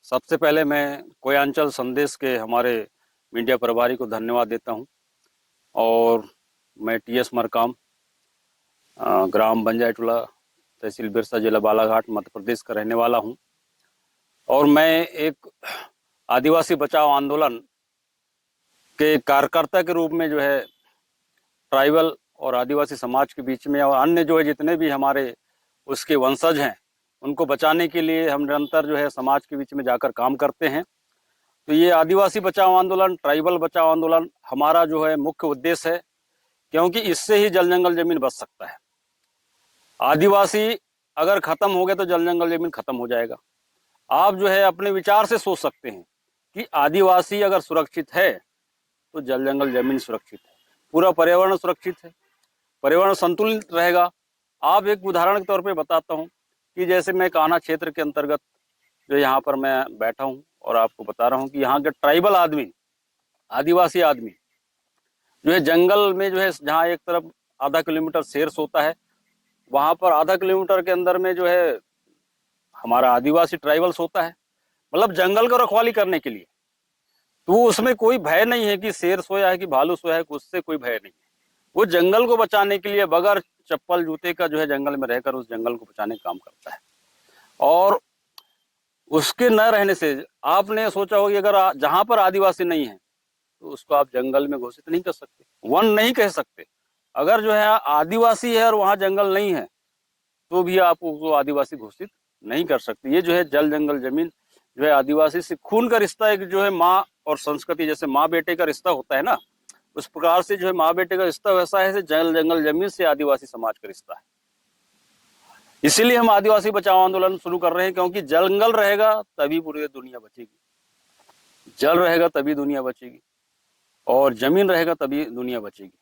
सबसे पहले मैं कोयांचल संदेश के हमारे मीडिया प्रभारी को धन्यवाद देता हूं। और मैं टीएस मरकाम, ग्राम बंजायटोला, तहसील बिरसा, जिला बालाघाट, मध्य प्रदेश का रहने वाला हूं। और मैं एक आदिवासी बचाओ आंदोलन के कार्यकर्ता के रूप में ट्राइबल और आदिवासी समाज के बीच में और अन्य जितने भी हमारे उसके वंशज हैं उनको बचाने के लिए हम निरंतर समाज के बीच में जाकर काम करते हैं। तो ये आदिवासी बचाओ आंदोलन, ट्राइबल बचाओ आंदोलन हमारा मुख्य उद्देश्य है, क्योंकि इससे ही जल जंगल जमीन बच सकता है। आदिवासी अगर खत्म हो गए तो जल जंगल जमीन खत्म हो जाएगा। आप अपने विचार से सोच सकते हैं कि आदिवासी अगर सुरक्षित है तो जल जंगल जमीन सुरक्षित है, पूरा पर्यावरण सुरक्षित है, पर्यावरण संतुलित रहेगा। आप एक उदाहरण के तौर पे बताता हूँ कि जैसे मैं कान्हा क्षेत्र के अंतर्गत यहाँ पर मैं बैठा हूँ और आपको बता रहा हूँ कि यहाँ के ट्राइबल आदमी, आदिवासी आदमी जंगल में जहाँ एक तरफ आधा किलोमीटर शेर सोता है, वहां पर आधा किलोमीटर के अंदर में हमारा आदिवासी ट्राइबल सोता है, मतलब जंगल को रखवाली करने के लिए। तो उसमें कोई भय नहीं है कि शेर सोया है कि भालू सोया है, उससे कोई भय नहीं है। वो जंगल को बचाने के लिए बगैर चप्पल जूते का जंगल में रहकर उस जंगल को बचाने का काम करता है। और उसके न रहने से आपने सोचा होगा कि अगर जहां पर आदिवासी नहीं है तो उसको आप जंगल में घोषित नहीं कर सकते, वन नहीं कह सकते। अगर आदिवासी है और वहां जंगल नहीं है तो भी आप उसको आदिवासी घोषित नहीं कर सकते। ये जल जंगल जमीन आदिवासी से खून का रिश्ता, एक माँ और संस्कृति, जैसे माँ बेटे का रिश्ता होता है ना, उस प्रकार से माँ बेटे का रिश्ता वैसा है जल जंगल जमीन से आदिवासी समाज का रिश्ता है। इसीलिए हम आदिवासी बचाओ आंदोलन शुरू कर रहे हैं, क्योंकि जंगल रहेगा तभी पूरी दुनिया बचेगी, जल रहेगा तभी दुनिया बचेगी, और जमीन रहेगा तभी दुनिया बचेगी।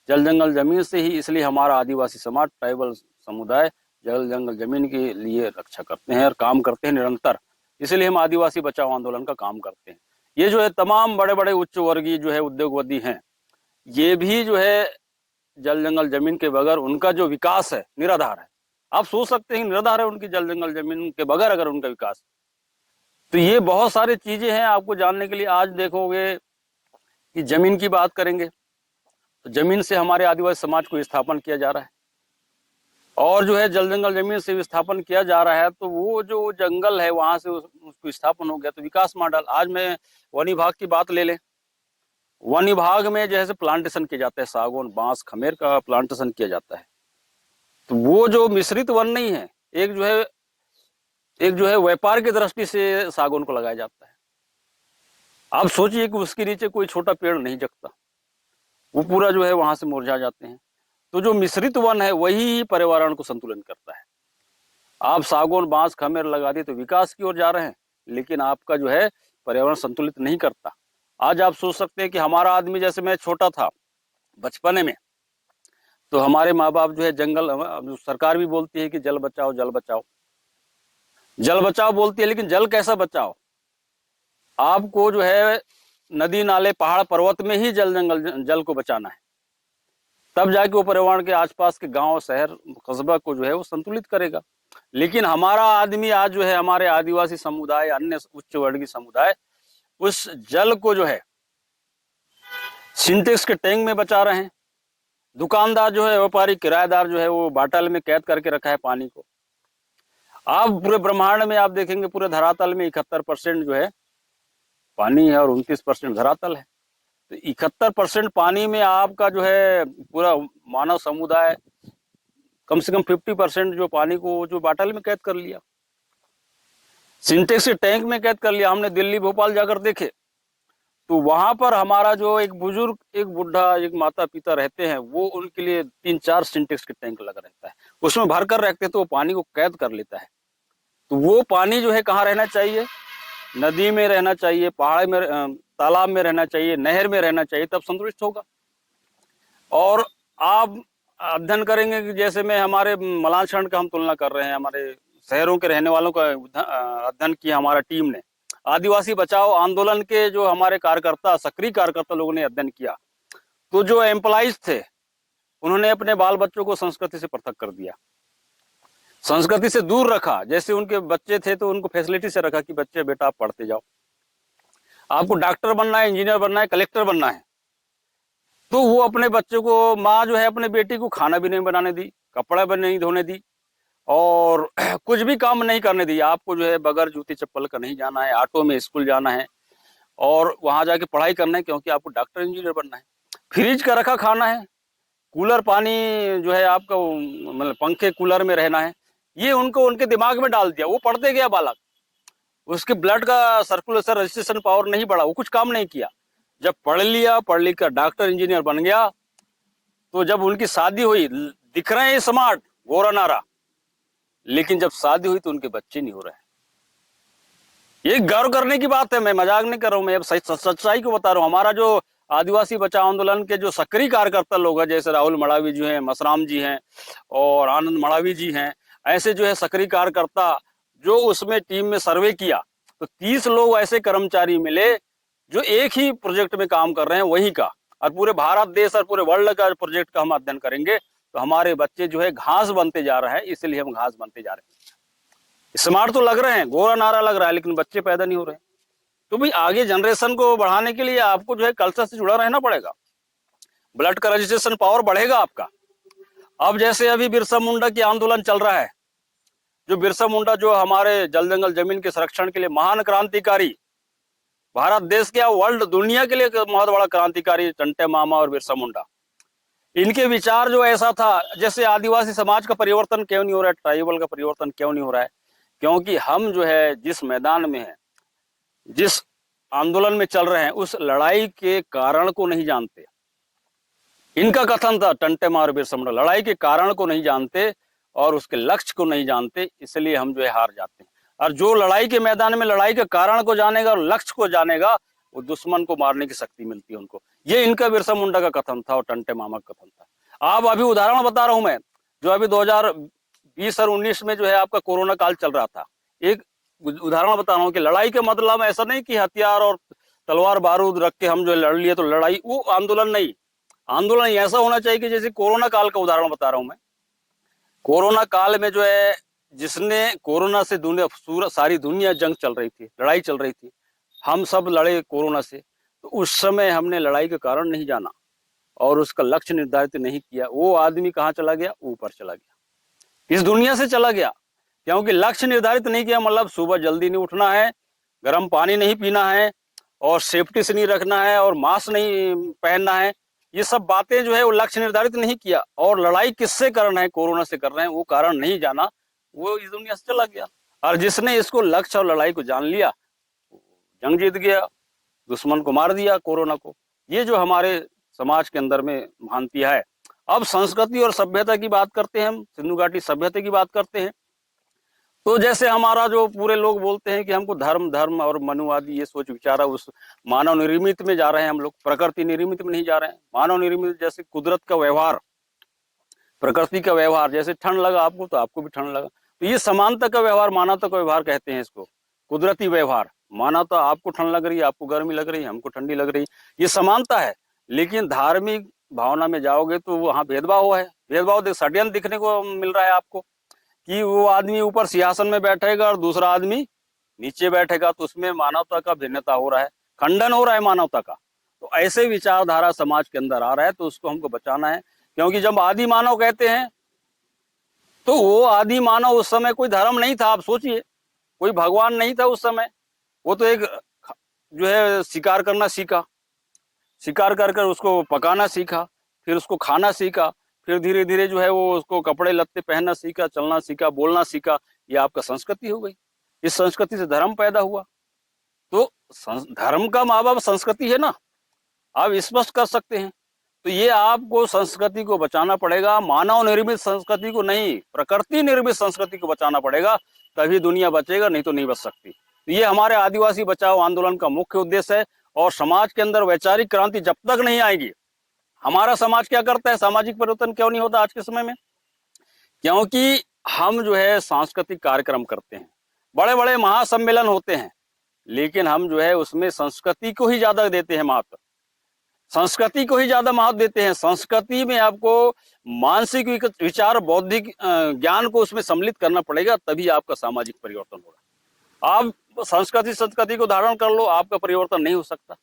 जल जंगल जमीन से ही, इसलिए हमारा आदिवासी समाज, ट्राइबल समुदाय जल जंगल जमीन के लिए रक्षा करते हैं और काम करते हैं निरंतर। इसलिए हम आदिवासी बचाओ आंदोलन का काम करते हैं। ये तमाम बड़े बड़े उच्च वर्गीय उद्योगपति हैं, ये भी जल जंगल जमीन के बगैर उनका विकास है निराधार है। आप सोच सकते हैं निराधार है उनकी जल जंगल जमीन के बगैर अगर उनका विकास। तो ये बहुत सारी चीजें हैं आपको जानने के लिए। आज देखोगे कि जमीन की बात करेंगे तो जमीन से हमारे आदिवासी समाज को विस्थापन किया जा रहा है, और जल जंगल जमीन से विस्थापन किया जा रहा है। तो वो जंगल है वहां से उसको विस्थापन हो गया तो विकास मॉडल। आज मैं वन विभाग की बात ले लें, वन विभाग में जैसे प्लांटेशन किया जाता है, सागौन, बांस, खमेर का प्लांटेशन किया जाता है। तो वो मिश्रित वन नहीं है, एक व्यापार की दृष्टि से सागौन को लगाया जाता है। आप सोचिए कि उसके नीचे कोई छोटा पेड़ नहीं जगता, वो पूरा वहां से मुरझा जाते हैं। तो जो मिश्रित वन है वही पर्यावरण को संतुलन करता है। आप सागौन, बांस, खमेर लगा दिए तो विकास की ओर जा रहे हैं, लेकिन आपका पर्यावरण संतुलित नहीं करता। आज आप सोच सकते हैं कि हमारा आदमी, जैसे मैं छोटा था बचपने में, तो हमारे माँ बाप जंगल, सरकार भी बोलती है कि जल बचाओ जल बचाओ, जल बचाओ बोलती है, लेकिन जल कैसा बचाओ? आपको नदी नाले पहाड़ पर्वत में ही जल जंगल जल को बचाना है, तब जाके वो पर्यावरण के आसपास के गांव, शहर, कस्बा को वो संतुलित करेगा। लेकिन हमारा आदमी आज हमारे आदिवासी समुदाय, अन्य उच्च वर्गीय समुदाय उस जल को सिंटेक्स के टैंक में बचा रहे हैं। दुकानदार व्यापारी, किराएदार वो बाटल में कैद करके रखा है पानी को। आप पूरे ब्रह्मांड में आप देखेंगे, पूरे धरातल में 71% पानी है और 29% धरातल है। तो 71% पानी में आपका पूरा मानव समुदाय कम से कम 50% पानी को बाटल में कैद कर लिया, सिंटेक्स के टैंक में कैद कर लिया। हमने दिल्ली, भोपाल जाकर देखे तो वहां पर हमारा एक बुजुर्ग, एक बुढ़ा, एक माता पिता रहते हैं, वो उनके लिए 3-4 सिंटेक्स के टैंक लगा रहता है, उसमें भर कर रखते तो वो पानी को कैद कर लेता है। तो वो पानी कहाँ रहना चाहिए? नदी में रहना चाहिए, पहाड़ में, तालाब में रहना चाहिए, नहर में रहना चाहिए, तब संतुलित होगा। और आप अध्ययन करेंगे कि जैसे मैं हमारे मलांचरण का हम तुलना कर रहे हैं, हमारे शहरों के रहने वालों का अध्ययन किया हमारा टीम ने, आदिवासी बचाओ आंदोलन के हमारे कार्यकर्ता, सक्रिय कार्यकर्ता लोगों ने अध्ययन किया। तो एम्प्लॉइज थे, उन्होंने अपने बाल बच्चों को संस्कृति से पृथक कर दिया। संस्कृति से दूर रखा। जैसे उनके बच्चे थे तो उनको फैसिलिटी से रखा कि बच्चे बेटा आप पढ़ते जाओ, आपको डॉक्टर बनना है, इंजीनियर बनना है, कलेक्टर बनना है, तो वो अपने बच्चे को, माँ जो है अपने बेटी को खाना भी नहीं बनाने दी, कपड़ा भी नहीं धोने दी और कुछ भी काम नहीं करने दी। आपको जो है बगैर जूती चप्पल का नहीं जाना है, ऑटो में स्कूल जाना है और वहां जाके पढ़ाई करना है, क्योंकि आपको डॉक्टर इंजीनियर बनना है। फ्रिज का रखा खाना है, कूलर पानी जो है आपका मतलब पंखे कूलर में रहना है, ये उनको उनके दिमाग में डाल दिया। वो पढ़ते गया बालक, उसके ब्लड का सर्कुलेशन रजिस्ट्रेशन पावर नहीं बढ़ा, वो कुछ काम नहीं किया। जब पढ़ लिया, पढ़ लिख कर डॉक्टर इंजीनियर बन गया, तो जब उनकी शादी हुई, दिख रहे हैं स्मार्ट, गोरा नारा, लेकिन जब शादी हुई तो उनके बच्चे नहीं हो रहे हैं। ये गर्व करने की बात है, मैं मजाक नहीं कर रहा हूं, मैं अब सच्चाई को बता रहा हूं। हमारा जो आदिवासी बचाओ आंदोलन के जो सक्रिय कार्यकर्ता लोग हैं, जैसे राहुल मड़ावी जी हैं, मसराम जी हैं और आनंद मड़ावी जी हैं, ऐसे जो है सक्रिय कार्यकर्ता जो उसमें टीम में सर्वे किया, तो 30 लोग ऐसे कर्मचारी मिले जो एक ही प्रोजेक्ट में काम कर रहे हैं, वही का, और पूरे भारत देश और पूरे वर्ल्ड का प्रोजेक्ट का हम अध्ययन करेंगे, तो हमारे बच्चे जो है घास बनते जा रहे हैं, इसलिए हम घास बनते जा रहे हैं। स्मार्ट तो लग रहे हैं, गोरा नारा लग रहा है, लेकिन बच्चे पैदा नहीं हो रहे हैं। तो भाई आगे जनरेशन को बढ़ाने के लिए आपको जो है कल्चर से जुड़ा रहना पड़ेगा, ब्लड का रजिस्ट्रेशन पावर बढ़ेगा आपका। अब जैसे अभी बिरसा मुंडा की आंदोलन चल रहा है, जो बिरसा मुंडा जो हमारे जल जंगल जमीन के संरक्षण के लिए महान क्रांतिकारी, भारत देश के वर्ल्ड दुनिया के लिए बहुत बड़ा क्रांतिकारी टंटे मामा और बिरसा मुंडा, इनके विचार जो ऐसा था, जैसे आदिवासी समाज का परिवर्तन क्यों नहीं हो रहा है, ट्राइबल का परिवर्तन क्यों नहीं हो रहा है, क्योंकि हम जो है जिस मैदान में है, जिस आंदोलन में चल रहे हैं, उस लड़ाई के कारण को नहीं जानते। इनका कथन था टंटे मामा और बिरसा मुंडा, लड़ाई के कारण को नहीं जानते और उसके लक्ष्य को नहीं जानते, इसलिए हम जो है हार जाते हैं। और जो लड़ाई के मैदान में लड़ाई के कारण को जानेगा और लक्ष्य को जानेगा, वो दुश्मन को मारने की शक्ति मिलती है उनको। ये इनका बिरसा मुंडा का कथन था और टंटे मामा का कथन था। आप अभी उदाहरण बता रहा हूं मैं, जो अभी 2020 और 19 में जो है आपका कोरोना काल चल रहा था, एक उदाहरण बता रहा हूँ कि लड़ाई के मतलब ऐसा नहीं कि हथियार और तलवार बारूद रख के हम जो लड़ लिए तो लड़ाई, वो आंदोलन नहीं। आंदोलन ऐसा होना चाहिए कि जैसे कोरोना काल का उदाहरण बता रहा हूं मैं। कोरोना काल में जो है जिसने कोरोना से दुनिया, सारी दुनिया जंग चल रही थी, लड़ाई चल रही थी, हम सब लड़े कोरोना से, तो उस समय हमने लड़ाई के कारण नहीं जाना और उसका लक्ष्य निर्धारित नहीं किया। वो आदमी कहाँ चला गया? ऊपर चला गया, इस दुनिया से चला गया, क्योंकि लक्ष्य निर्धारित नहीं किया। मतलब सुबह जल्दी नहीं उठना है, गर्म पानी नहीं पीना है और सेफ्टी से नहीं रखना है और मास्क नहीं पहनना है, ये सब बातें जो है वो लक्ष्य निर्धारित नहीं किया। और लड़ाई किससे करना है? कोरोना से कर रहे हैं, वो कारण नहीं जाना, वो इस दुनिया से चला गया। और जिसने इसको लक्ष्य और लड़ाई को जान लिया, जंग जीत गया, दुश्मन को मार दिया, कोरोना को। ये जो हमारे समाज के अंदर में भ्रांति है। अब संस्कृति और सभ्यता की बात करते हैं, हम सिंधु घाटी सभ्यता की बात करते हैं। तो जैसे हमारा जो पूरे लोग बोलते हैं कि हमको धर्म धर्म और मनुवादी ये सोच विचार है, उस मानव निर्मित में जा रहे हैं हम लोग, प्रकृति निर्मित में नहीं जा रहे हैं। मानव निर्मित जैसे कुदरत का व्यवहार, प्रकृति का व्यवहार, जैसे ठंड लगा आपको तो आपको भी ठंड लगा, तो ये समानता का व्यवहार, मानवता का व्यवहार कहते हैं इसको, कुदरती व्यवहार। मानवता, आपको ठंड लग रही है, आपको गर्मी लग रही है, हमको ठंडी लग रही है, ये समानता है। लेकिन धार्मिक भावना में जाओगे तो वहां भेदभाव है। भेदभाव षड्यंत्र दिखने को मिल रहा है आपको कि वो आदमी ऊपर सिंहासन में बैठेगा और दूसरा आदमी नीचे बैठेगा, तो उसमें मानवता का भिन्नता हो रहा है, खंडन हो रहा है मानवता का। तो ऐसे विचारधारा समाज के अंदर आ रहा है, तो उसको हमको बचाना है। क्योंकि जब आदि मानव कहते हैं तो वो आदि मानव उस समय कोई धर्म नहीं था। आप सोचिए, कोई भगवान नहीं था उस समय, वो तो एक जो है शिकार करना सीखा, शिकार कर कर उसको पकाना सीखा, फिर उसको खाना सीखा, फिर धीरे धीरे जो है वो उसको कपड़े लत्ते पहनना सीखा, चलना सीखा, बोलना सीखा। ये आपका संस्कृति हो गई। इस संस्कृति से धर्म पैदा हुआ। तो धर्म का माँ बाप संस्कृति है ना, आप स्पष्ट कर सकते हैं। तो ये आपको संस्कृति को बचाना पड़ेगा, मानव निर्मित संस्कृति को नहीं, प्रकृति निर्मित संस्कृति को बचाना पड़ेगा, तभी दुनिया बचेगा, नहीं तो नहीं बच सकती। तो ये हमारे आदिवासी बचाओ आंदोलन का मुख्य उद्देश्य है। और समाज के अंदर वैचारिक क्रांति जब तक नहीं आएगी, हमारा समाज क्या करता है, सामाजिक परिवर्तन क्यों नहीं होता आज के समय में? क्योंकि हम जो है सांस्कृतिक कार्यक्रम करते हैं, बड़े बड़े महासम्मेलन होते हैं, लेकिन हम जो है उसमें संस्कृति को ही ज्यादा देते हैं महत्व। संस्कृति को ही ज्यादा महत्व देते हैं। संस्कृति में आपको मानसिक विचार, बौद्धिक ज्ञान को उसमें सम्मिलित करना पड़ेगा, तभी आपका सामाजिक परिवर्तन होगा। आप संस्कृति को धारण कर लो, आपका परिवर्तन नहीं हो सकता।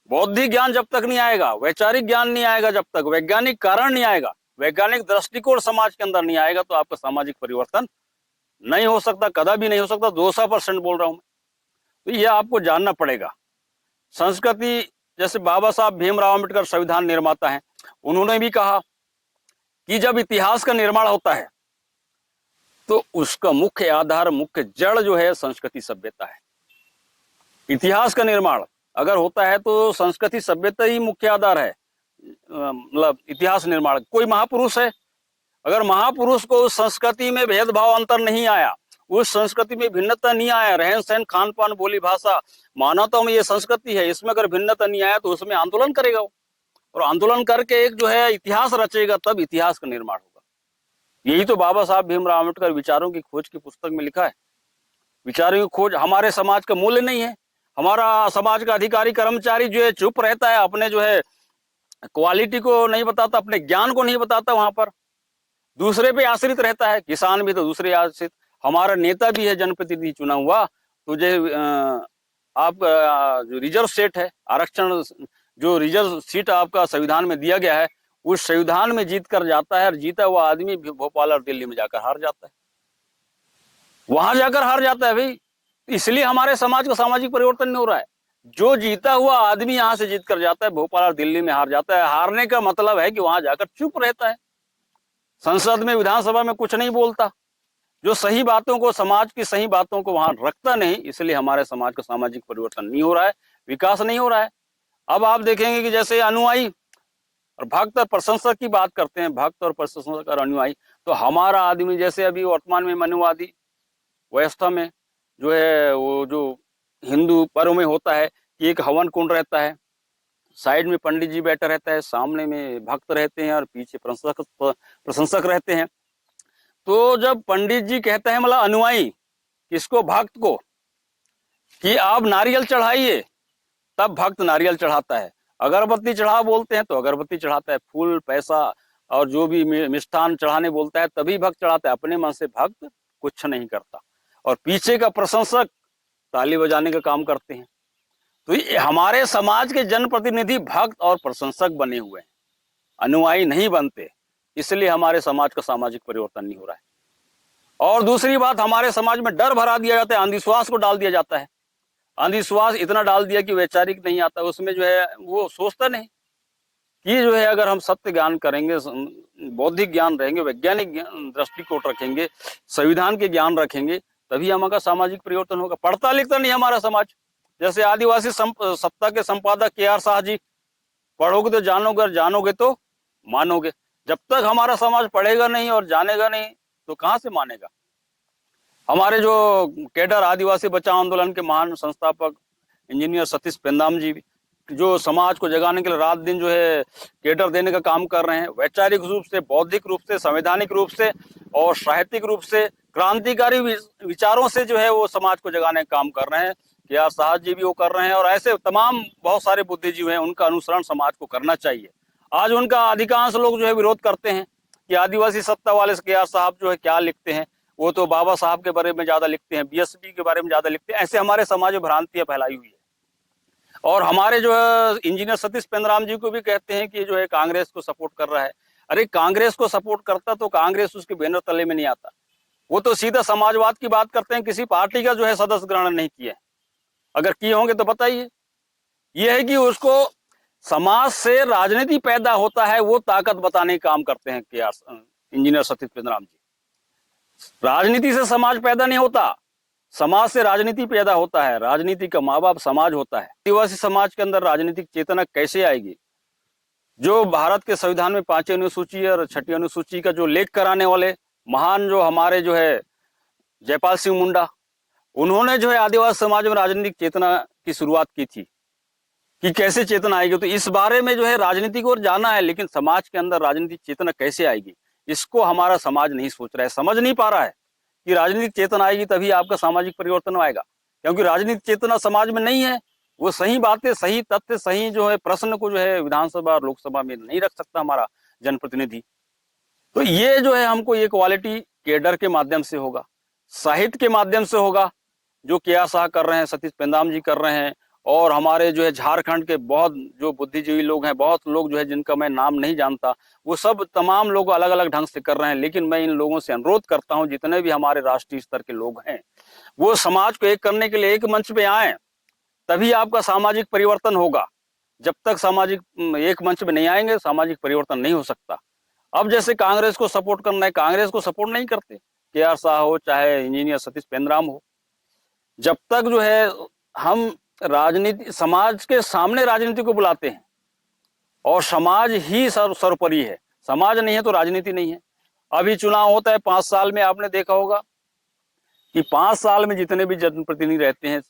बौद्धिक ज्ञान जब तक नहीं आएगा, वैचारिक ज्ञान नहीं आएगा, जब तक वैज्ञानिक कारण नहीं आएगा, वैज्ञानिक दृष्टिकोण समाज के अंदर नहीं आएगा, तो आपका सामाजिक परिवर्तन नहीं हो सकता, कदापि नहीं हो सकता। 200% बोल रहा हूं मैं। तो ये आपको जानना पड़ेगा। संस्कृति, जैसे बाबा साहब भीमराव अम्बेडकर संविधान निर्माता हैं, उन्होंने भी कहा कि जब इतिहास का निर्माण होता है तो उसका मुख्य आधार, मुख्य जड़ जो है संस्कृति सभ्यता है। इतिहास का निर्माण अगर होता है तो संस्कृति सभ्यता ही मुख्य आधार है। मतलब इतिहास निर्माण, कोई महापुरुष है, अगर महापुरुष को उस संस्कृति में भेदभाव, अंतर नहीं आया, उस संस्कृति में भिन्नता नहीं आया, रहन सहन, खान पान, बोली भाषा, मानवता में ये संस्कृति है, इसमें अगर भिन्नता नहीं आया तो उसमें आंदोलन करेगा वो, और आंदोलन करके एक जो है इतिहास रचेगा, तब इतिहास का निर्माण होगा। यही तो बाबा साहब भीमराव अम्बेडकर विचारों की खोज की पुस्तक में लिखा है। विचारों की खोज हमारे समाज का मूल्य नहीं है। हमारा समाज का अधिकारी कर्मचारी जो है चुप रहता है, अपने जो है क्वालिटी को नहीं बताता, अपने ज्ञान को नहीं बताता, वहां पर दूसरे पे आश्रित रहता है। किसान भी तो दूसरे आश्रित, हमारा नेता भी है जनप्रतिनिधि चुना हुआ, तो जो आप जो रिजर्व सीट है, आरक्षण, जो रिजर्व सीट आपका संविधान में दिया गया है, उस संविधान में जीत कर जाता है, और जीता हुआ आदमी भोपाल और दिल्ली में जाकर हार जाता है, वहां जाकर हार जाता है भाई। इसलिए हमारे समाज का सामाजिक परिवर्तन नहीं हो रहा है। जो जीता हुआ आदमी यहां से जीत कर जाता है, भोपाल और दिल्ली में हार जाता है। हारने का मतलब है कि वहां जाकर चुप रहता है, संसद में, विधानसभा में कुछ नहीं बोलता, जो सही बातों को, समाज की सही बातों को वहां रखता नहीं। इसलिए हमारे समाज का सामाजिक परिवर्तन नहीं हो रहा है, विकास नहीं हो रहा है। अब आप देखेंगे कि जैसे अनुयायी और भक्त और प्रशंसक की बात करते हैं, भक्त और प्रशंसक और अनुयायी, तो हमारा आदमी जैसे अभी वर्तमान में मनुवादी व्यवस्था में जो है, वो जो हिंदू पर्व में होता है कि एक हवन कुंड रहता है, साइड में पंडित जी बैठा रहता है, सामने में भक्त रहते हैं और पीछे प्रशंसक रहते हैं। तो जब पंडित जी कहते हैं, मतलब अनुयायी किसको, भक्त को, कि आप नारियल चढ़ाइए, तब भक्त नारियल चढ़ाता है। अगरबत्ती चढ़ा बोलते हैं तो अगरबत्ती चढ़ाता है। फूल, पैसा और जो भी मिष्ठान चढ़ाने बोलता है तभी भक्त चढ़ाता है। अपने मन से भक्त कुछ नहीं करता, और पीछे का प्रशंसक ताली बजाने का काम करते हैं। तो ये हमारे समाज के जनप्रतिनिधि भक्त और प्रशंसक बने हुए हैं, अनुयायी नहीं बनते। इसलिए हमारे समाज का सामाजिक परिवर्तन नहीं हो रहा है। और दूसरी बात, हमारे समाज में डर भरा दिया जाता है, अंधविश्वास को डाल दिया जाता है। अंधविश्वास इतना डाल दिया कि वैचारिक नहीं आता, उसमें जो है वो सोचता नहीं कि जो है अगर हम सत्य ज्ञान करेंगे, बौद्धिक ज्ञान रहेंगे, वैज्ञानिक दृष्टिकोण रखेंगे, संविधान के ज्ञान रखेंगे, तभी हमारा सामाजिक परिवर्तन होगा। पढ़ता लिखता नहीं हमारा समाज। जैसे आदिवासी सप्ताह के संपादक KR शाह जी, पढ़ोगे तो जानोगे और जानोगे तो मानोगे। जब तक हमारा समाज पढ़ेगा नहीं और जानेगा नहीं तो कहां से मानेगा। हमारे जो कैडर आदिवासी बचाओ आंदोलन के महान संस्थापक इंजीनियर सतीश पेंदाम जी, जो समाज को जगाने के लिए रात दिन जो है कैडर देने का काम कर रहे हैं, वैचारिक रूप से, बौद्धिक रूप से, संवैधानिक रूप से और साहित्यिक रूप से, क्रांतिकारी विचारों से जो है वो समाज को जगाने का काम कर रहे हैं। KR शाह जी भी वो कर रहे हैं, और ऐसे तमाम बहुत सारे बुद्धिजीवी हैं, उनका अनुसरण समाज को करना चाहिए। आज उनका अधिकांश लोग जो है विरोध करते हैं कि आदिवासी सत्ता वाले KR साहब जो है क्या लिखते हैं, वो तो बाबा साहब के बारे में ज्यादा लिखते हैं, BSP के बारे में ज्यादा लिखते हैं। ऐसे हमारे समाज में भ्रांतियां फैलाई हुई है। और हमारे जो है इंजीनियर सतीश पेंद्राम जी को भी कहते हैं कि जो है कांग्रेस को सपोर्ट कर रहा है। अरे कांग्रेस को सपोर्ट करता तो कांग्रेस उसके बैनर तले में नहीं आता। वो तो सीधा समाजवाद की बात करते हैं, किसी पार्टी का जो है सदस्य ग्रहण नहीं किया। अगर किए होंगे तो बताइए। ये है कि उसको समाज से राजनीति पैदा होता है, वो ताकत बताने का काम करते हैं इंजीनियर सतीश पेंद्राम जी। राजनीति से समाज पैदा नहीं होता, समाज से राजनीति पैदा होता है। राजनीति का माँ बाप समाज होता है। आदिवासी समाज के अंदर राजनीतिक चेतना कैसे आएगी? जो भारत के संविधान में 5वीं अनुसूची और 6वीं अनुसूची का जो लेख कराने वाले महान जो हमारे जो है जयपाल सिंह मुंडा, उन्होंने जो है आदिवासी समाज में राजनीतिक चेतना की शुरुआत की थी कि कैसे चेतना आएगी। तो इस बारे में जो है राजनीति को जाना है, लेकिन समाज के अंदर राजनीतिक चेतना कैसे आएगी, इसको हमारा समाज नहीं सोच रहा है, समझ नहीं पा रहा है कि राजनीतिक चेतना आएगी तभी आपका सामाजिक परिवर्तन आएगा। क्योंकि राजनीतिक चेतना समाज में नहीं है, वो सही बातें, सही तथ्य, सही जो है प्रश्न को जो है विधानसभा और लोकसभा में नहीं रख सकता हमारा जनप्रतिनिधि। तो ये जो है हमको ये क्वालिटी केडर के माध्यम से होगा, साहित्य के माध्यम से होगा, जो के.आर. शाह कर रहे हैं, सतीश पेंदाम जी कर रहे हैं, और हमारे जो है झारखंड के बहुत जो बुद्धिजीवी लोग हैं, बहुत लोग जो है जिनका मैं नाम नहीं जानता, वो सब तमाम लोग अलग अलग ढंग से कर रहे हैं। लेकिन मैं इन लोगों से अनुरोध करता हूं, जितने भी हमारे राष्ट्रीय स्तर के लोग हैं, वो समाज को एक करने के लिए एक मंच पे आए, तभी आपका सामाजिक परिवर्तन होगा। जब तक सामाजिक एक मंच में नहीं आएंगे, सामाजिक परिवर्तन नहीं हो सकता। अब जैसे कांग्रेस को सपोर्ट करना है, कांग्रेस को सपोर्ट नहीं करते, के.आर. शाह हो चाहे इंजीनियर सतीश पेंद्राम हो। जब तक जो है हम राजनीति, समाज के सामने राजनीति को बुलाते हैं, और समाज ही सर्वोपरि है, समाज नहीं है तो राजनीति नहीं है। अभी चुनाव होता है 5 साल में, आपने देखा होगा कि 5 साल में जितने भी जनप्रतिनिधि रहते हैं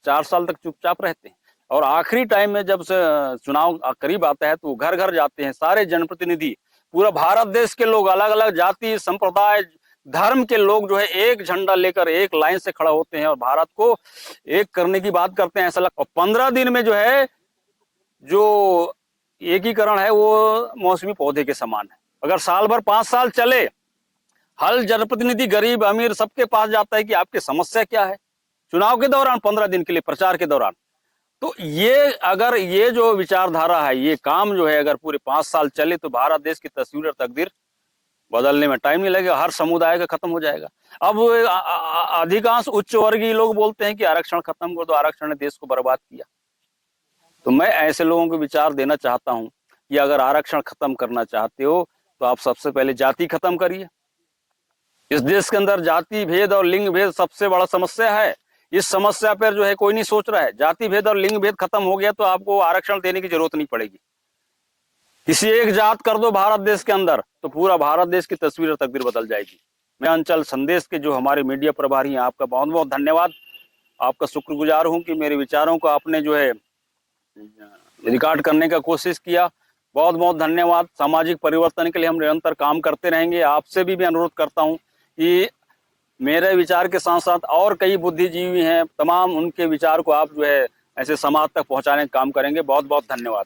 4 साल तक चुपचाप रहते हैं, और आखिरी टाइम में जब से चुनाव करीब आता है तो वो घर घर जाते हैं। सारे जनप्रतिनिधि, पूरा भारत देश के लोग, अलग अलग जाति, संप्रदाय, धर्म के लोग जो है एक झंडा लेकर एक लाइन से खड़ा होते हैं और भारत को एक करने की बात करते हैं। ऐसा लगता है 15 दिन में जो है जो एकीकरण है वो मौसमी पौधे के समान है। अगर साल भर 5 साल चले, हर जनप्रतिनिधि गरीब अमीर सबके पास जाता है कि आपकी समस्या क्या है, चुनाव के दौरान 15 दिन के लिए, प्रचार के दौरान। तो ये अगर ये जो विचारधारा है, ये काम जो है अगर पूरे 5 साल चले तो भारत देश की तस्वीर और तकदीर बदलने में टाइम नहीं लगेगा, हर समुदाय का खत्म हो जाएगा। अब अधिकांश उच्च वर्गीय लोग बोलते हैं कि आरक्षण खत्म कर दो, आरक्षण ने देश को बर्बाद किया। तो मैं ऐसे लोगों को विचार देना चाहता हूं कि अगर आरक्षण खत्म करना चाहते हो तो आप सबसे पहले जाति खत्म करिए। इस देश के अंदर जाति भेद और लिंग भेद सबसे बड़ा समस्या है। इस समस्या पर जो है कोई नहीं सोच रहा है। जाति भेद और लिंग भेद खत्म हो गया तो आपको आरक्षण देने की जरूरत नहीं पड़ेगी। किसी एक जात कर दो भारत देश के अंदर तो पूरा भारत देश की तस्वीर और तकदीर बदल जाएगी। मैं अंचल संदेश के जो हमारे मीडिया प्रभारी हैं, आपका बहुत बहुत धन्यवाद। आपका शुक्रगुजार हूं कि मेरे विचारों को आपने जो है रिकॉर्ड करने का कोशिश किया। बहुत बहुत धन्यवाद। सामाजिक परिवर्तन के लिए हम निरंतर काम करते रहेंगे। आपसे भी मैं अनुरोध करता हूं कि मेरे विचार के साथ साथ और कई बुद्धिजीवी हैं, तमाम उनके विचार को आप जो है ऐसे समाज तक पहुंचाने का काम करेंगे। बहुत बहुत धन्यवाद।